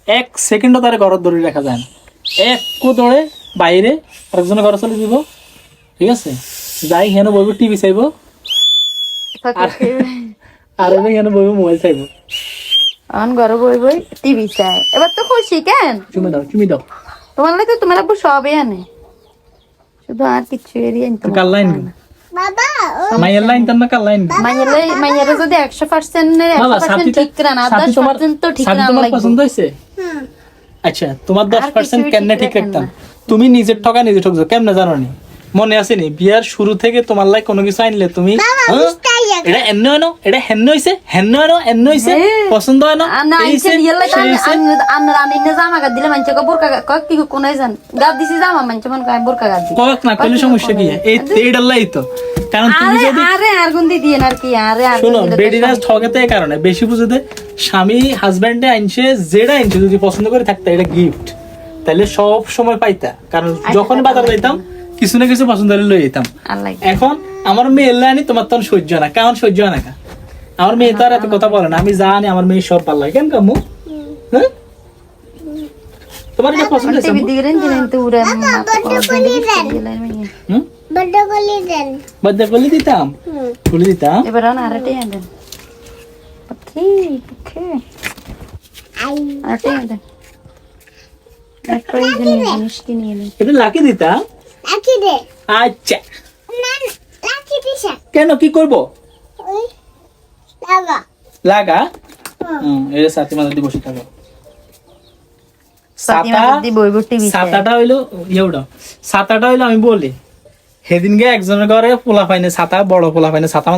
এক সেকেন্ডও তার ঘর ধরে রাখা যায় না, এক দৌড়ে বাইরে আরেকজনের ঘরে চলে দিব, ঠিক আছে, যাই হেন বলবো টিভি চাইবো, আর হেন বলবো মোবাইল চাইবো। আমার ঘরে বই টিভি চাই। এবার তো খুশি কেন? চুমি দাও তোমার লাগে তো তোমার আব্বু সবই আনে, শুধু আর কিছু এরিয়া আনতে কার লাইন মাইয়ের লাইন তার না কার লাইন মাইয়ারে যদি 100% ঠিক রান, 10% তো ঠিক রান তোমার লাগবে। পছন্দ হয়েছে? আচ্ছা, তোমার 10% কেমনে ঠিক রাখতাম? তুমি নিজের ঠকা নিজে ঠকছো কেমনে জানো নি? মনে আছে নি বিয়ার শুরু থেকে তোমার লাই কোনো কিছু আনলে তুমি এটা এন্ন এনো, এটা হেন্ন হইছে, হেন্ন এনো এন্ন হইছে, পছন্দ হয় না না আইছে রিয়েল লাইক আন্না রানিনে জামা গা দিলে মানছে বোরকা কয় কি কোনাই জান গা দিছি জামা মানছে মন কয় বোরকা গা দি কক না কইলে সমস্যা কি? এই এইডালাই তো কারণ তুমি যদি আরে আর গুন্দি দিয়ে আর কি আরে আর শুনো বেডিরা ঠকাতে এই কারণে বেশি বুঝতে স্বামী হাজবেন্ডে আনছে যেটা আনছে যদি পছন্দ করে থাকতা এটা গিফট তাহলে সব সময় পাইতা, কারণ যখন বাজার যাইতাম কিছু না কিছু পছন্দ হলে লই যেতাম। এখন আমার মেয়ে এলে আনি তোমার তখন সহ্য না, কারণ সহ্য না কা আমার মেয়ে তো আর এত কথা বলে না, আমি জানি আমার মেয়ে সব ভালো লাগে। কেন কামু হ্যাঁ তোমার এটা পছন্দ হয়েছে? টিভি দিগরেন দিলেন তো উড়ে বাদ্দা কলি দিতাম, কলি দিতাম। এবার আরেকটাই আনেন ওকে ওকে আরেকটাই আনেন একটা জিনিস কিনে নিন। এটা লাকি দিতাম। লাকি দে আচ্ছা না লাকি দিছে কেন কি করব? ওই লাগা লাগা এর সাথে মধ্যে বসে থাকো। ছাতাটা হইলো ইয়েটা, ছাতাটা হইলো আমি বলি সেদিনকে একজনের ঘরে পোলা পাইনে ছাতা, বড় পোলা পাইনে ছাতা